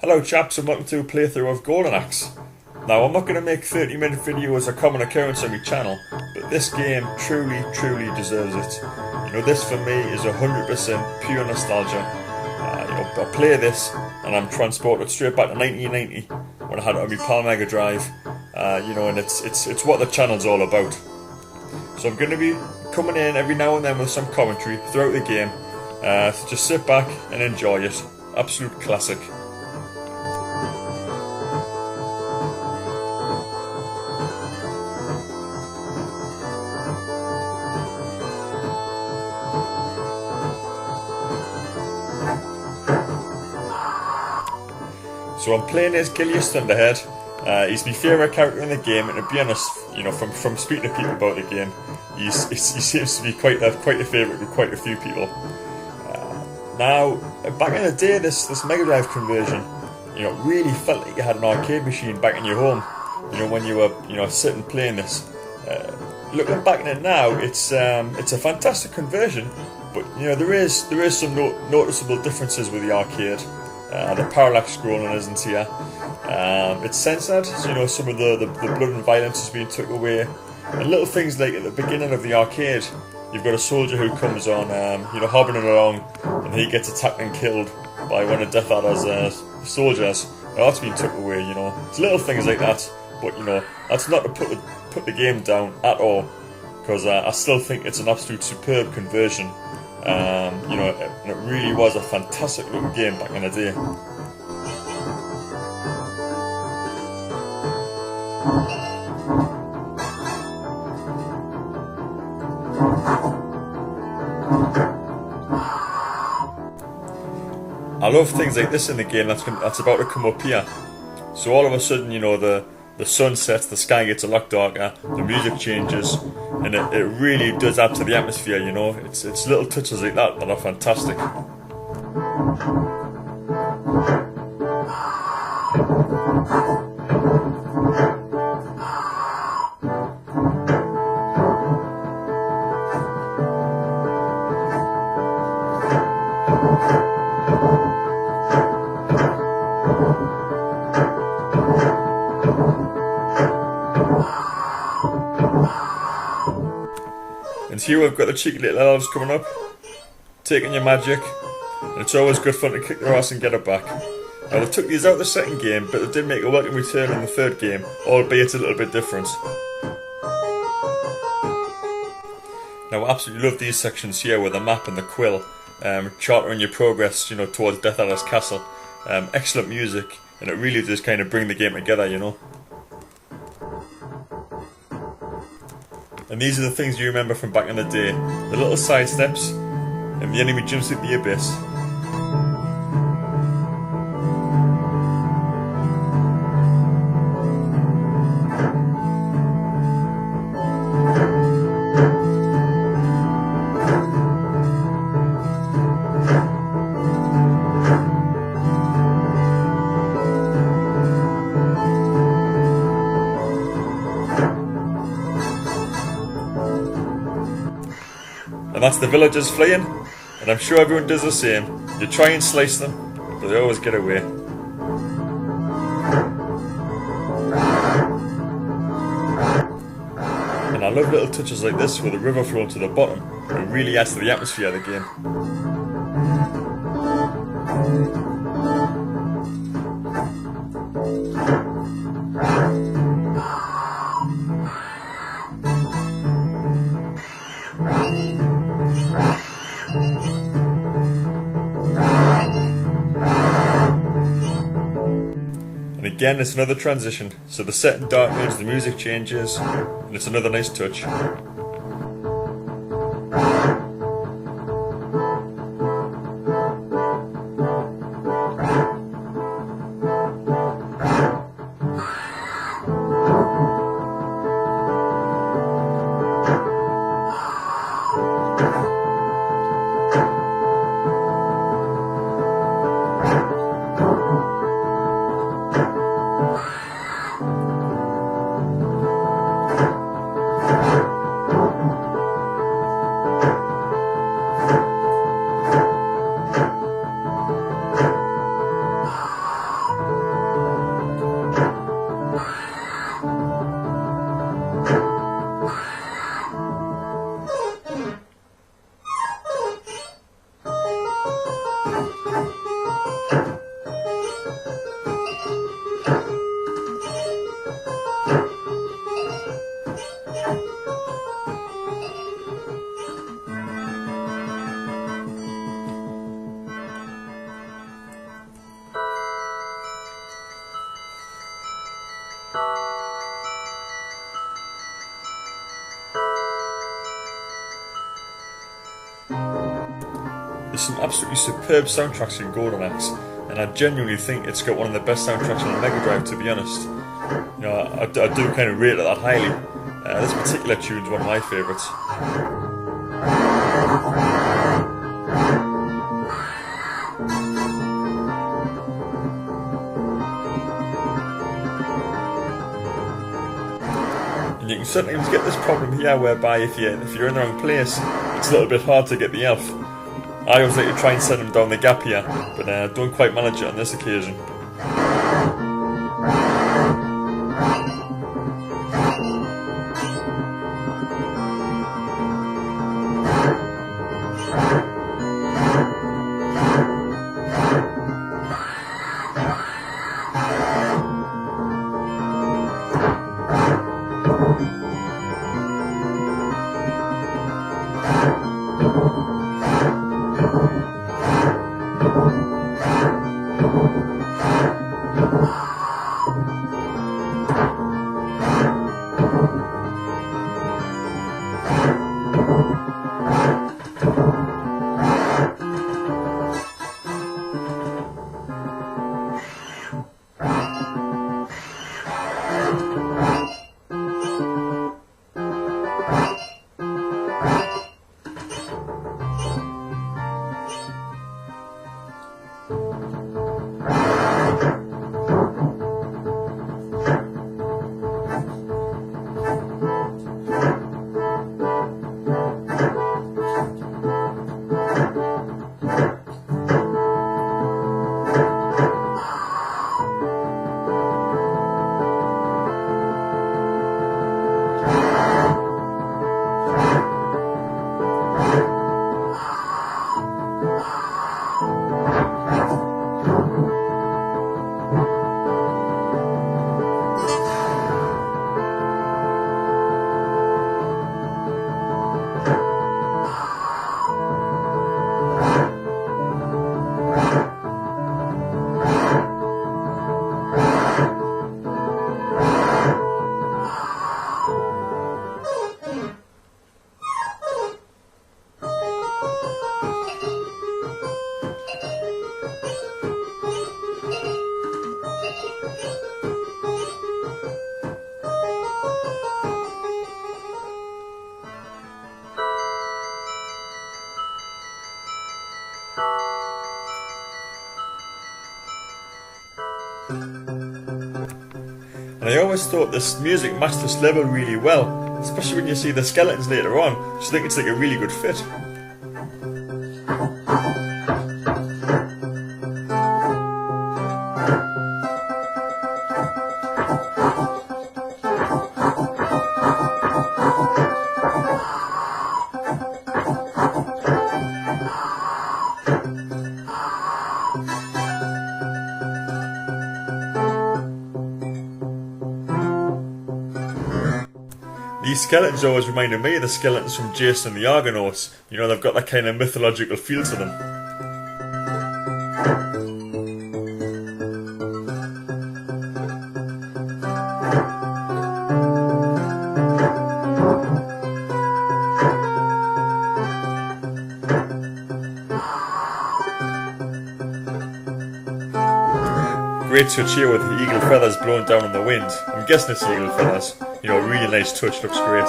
Hello chaps and welcome to a playthrough of Golden Axe. Now I'm not going to make 30-minute videos a common occurrence on my channel, but this game truly deserves it. You know, this for me is 100% pure nostalgia. I play this and I'm transported straight back to 1990 when I had it on my pal Megadrive. And it's what the channel's all about. So I'm going to be coming in every now and then with some commentary throughout the game. So just sit back and enjoy it. Absolute classic. So I'm playing as Gilius Thunderhead. He's my favourite character in the game, and to be honest, you know, from speaking to people about the game, he seems to be quite a favourite with quite a few people. Now, back in the day, this Megadrive conversion, you know, really felt like you had an arcade machine back in your home. You know, when you were, sitting playing this. Looking back at it now, it's a fantastic conversion, but you know there is some noticeable differences with the arcade. The parallax scrolling isn't here. It's censored, so you know some of the blood and violence has been took away. And little things like at the beginning of the arcade, you've got a soldier who comes on, hobbling along, and he gets attacked and killed by one of Death Adder's soldiers. Now that's been took away, you know. It's little things like that, but you know that's not to put the game down at all, because I still think it's an absolute superb conversion. And it really was a fantastic looking game back in the day. I love things like this in the game that's about to come up here. So all of a sudden, you know, the sun sets, the sky gets a lot darker, the music changes, and it really does add to the atmosphere, you know. It's little touches like that are fantastic. And here we've got the cheeky little elves coming up, taking your magic, and it's always good fun to kick their ass and get it back. Now they took these out of the second game, but they did make a welcome return in the third game, albeit a little bit different. Now I absolutely love these sections here with the map and the quill, charting your progress, you know, towards Death Adder's castle. Excellent music, and it really does kind of bring the game together, you know. And these are the things you remember from back in the day. The little side steps, and the enemy jumps into the abyss. And that's the villagers fleeing, and I'm sure everyone does the same. You try and slice them, but they always get away. And I love little touches like this with the river flowing to the bottom. It really adds to the atmosphere of the game. And again, it's another transition, so the setting darkens, the music changes, and it's another nice touch. There's some absolutely superb soundtracks in Golden Axe, and I genuinely think it's got one of the best soundtracks on the Megadrive, to be honest. You know, I do kind of rate it that highly. This particular tune's one of my favourites. And you can sometimes get this problem here whereby if you're in the wrong place, it's a little bit hard to get the elf. I always like to try and send him down the gap here, but don't quite manage it on this occasion. And I always thought this music matched this level really well, especially when you see the skeletons later on. I just think it's like a really good fit. These skeletons always reminded me of the skeletons from Jason and the Argonauts. You know, they've got that kind of mythological feel to them. Great touch here with the eagle feathers blowing down in the wind. I'm guessing it's eagle feathers. You know, really nice touch, looks great.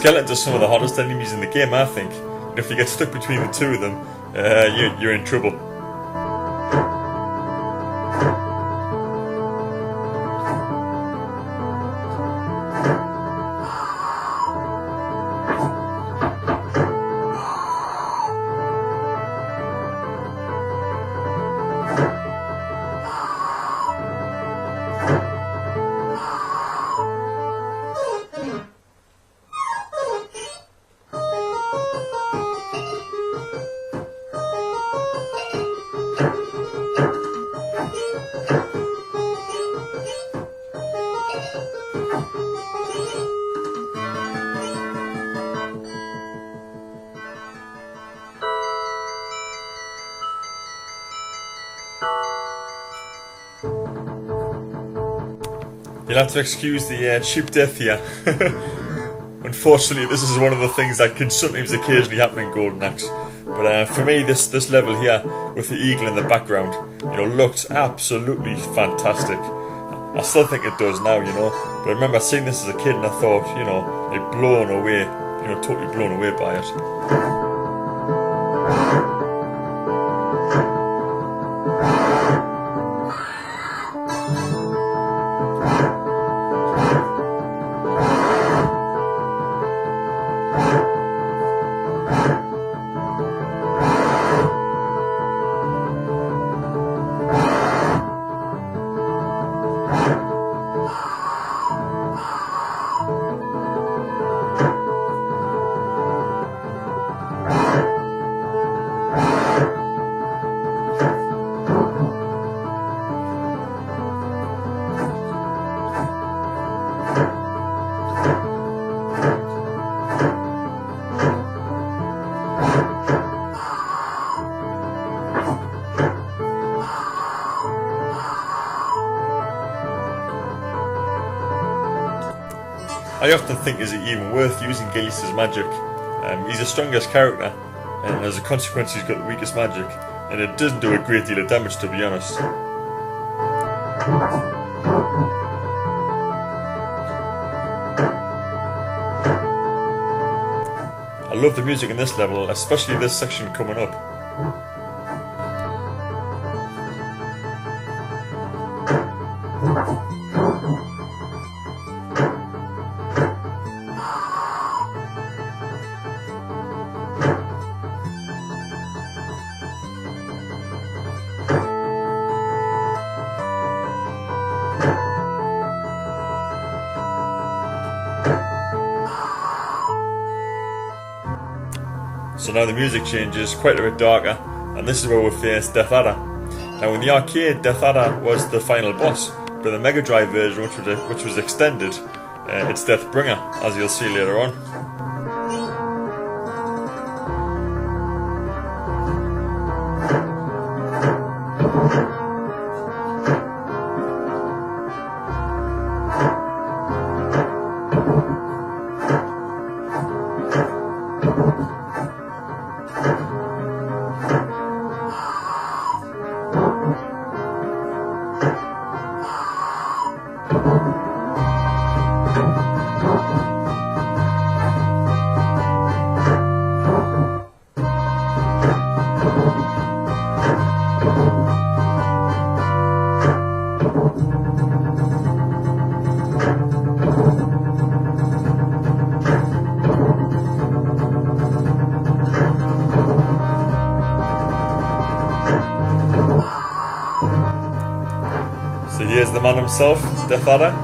skeletons are some of the hardest enemies in the game, I think. And if you get stuck between the two of them, you're in trouble. You'll have to excuse the cheap death here. Unfortunately, this is one of the things that can sometimes occasionally happen in Golden Axe. But for me, this level here, with the eagle in the background, looked absolutely fantastic. I still think it does now, But I remember seeing this as a kid and I thought, I'd blown away, totally blown away by it. I often think, is it even worth using Gillis's magic? He's the strongest character, and as a consequence he's got the weakest magic, and it doesn't do a great deal of damage, to be honest. I love the music in this level, especially this section coming up. So now the music changes quite a bit darker, and this is where we face Death Adder. Now in the arcade, Death Adder was the final boss, but in the Megadrive version, which was extended, it's Deathbringer, as you'll see later on. So here's the man himself, Death Adder.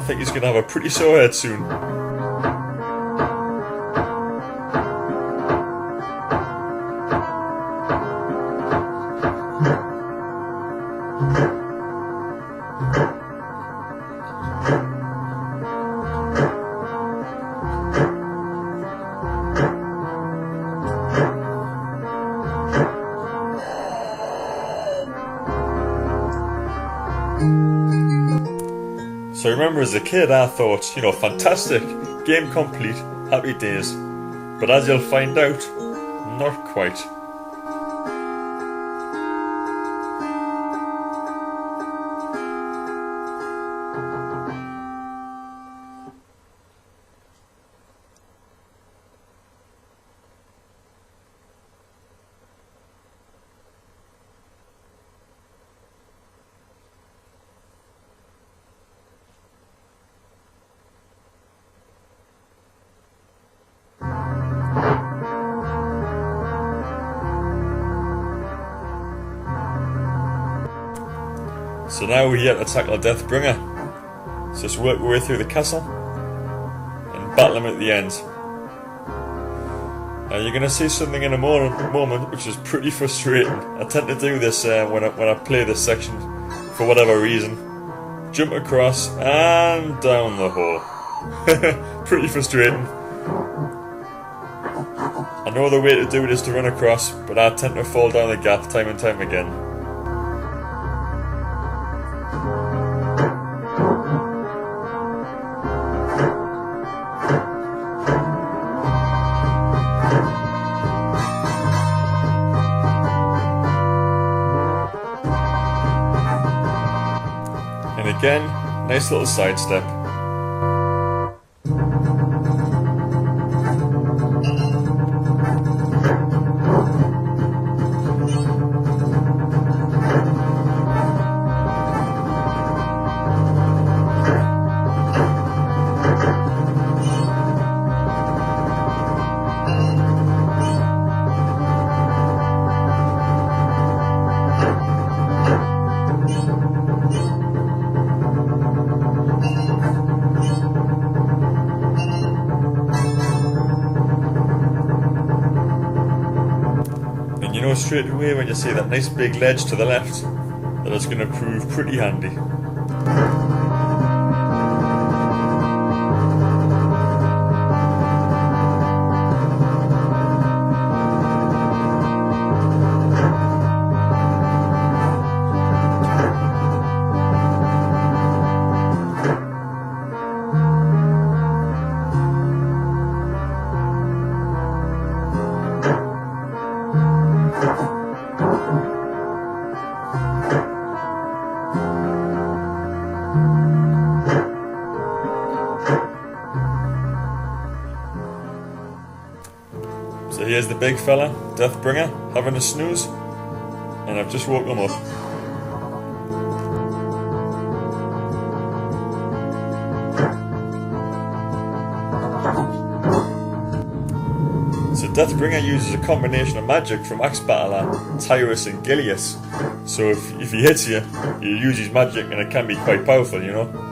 think he's going to have a pretty sore head soon. So I remember as a kid I thought, you know, fantastic, game complete, happy days. But as you'll find out, not quite. So now we're here to tackle Deathbringer. So let's work our way through the castle and battle him at the end. You're going to see something in a moment which is pretty frustrating. I tend to do this when I play this section for whatever reason. Jump across and down the hole. Pretty frustrating. I know the way to do it is to run across, but I tend to fall down the gap time and time again. And again, nice little sidestep. You know straight away when you see that nice big ledge to the left that it's going to prove pretty handy. So here's the big fella, Deathbringer, having a snooze, and I've just woke him up. So Deathbringer uses a combination of magic from Axe Battler, Tyrus and Gilius. So if he hits you, you use his magic and it can be quite powerful, you know.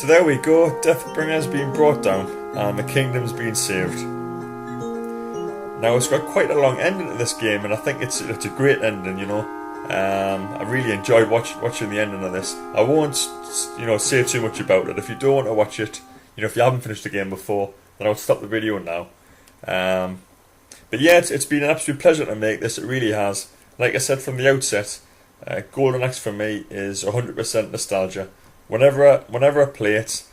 So there we go, Deathbringer's been brought down and the kingdom's been saved. Now it's got quite a long ending to this game, and I think it's a great ending, you know. I really enjoyed watching the ending of this. I won't, say too much about it. If you don't want to watch it, if you haven't finished the game before, then I'll stop the video now. But yeah, it's been an absolute pleasure to make this. It really has. Like I said from the outset, Golden Axe for me is 100% nostalgia. Whenever I play it,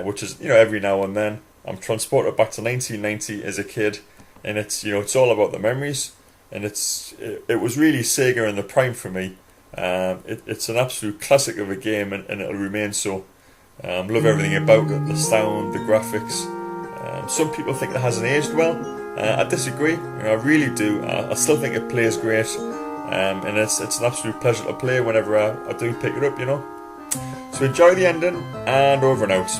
which is every now and then, I'm transported back to 1990 as a kid, and it's all about the memories, and it was really Sega in the prime for me. It's an absolute classic of a game, and it'll remain so. Love everything about it, the sound, the graphics. Some people think it hasn't aged well. I disagree. I really do. I still think it plays great, and it's an absolute pleasure to play whenever I do pick it up. So enjoy the ending, and over and out.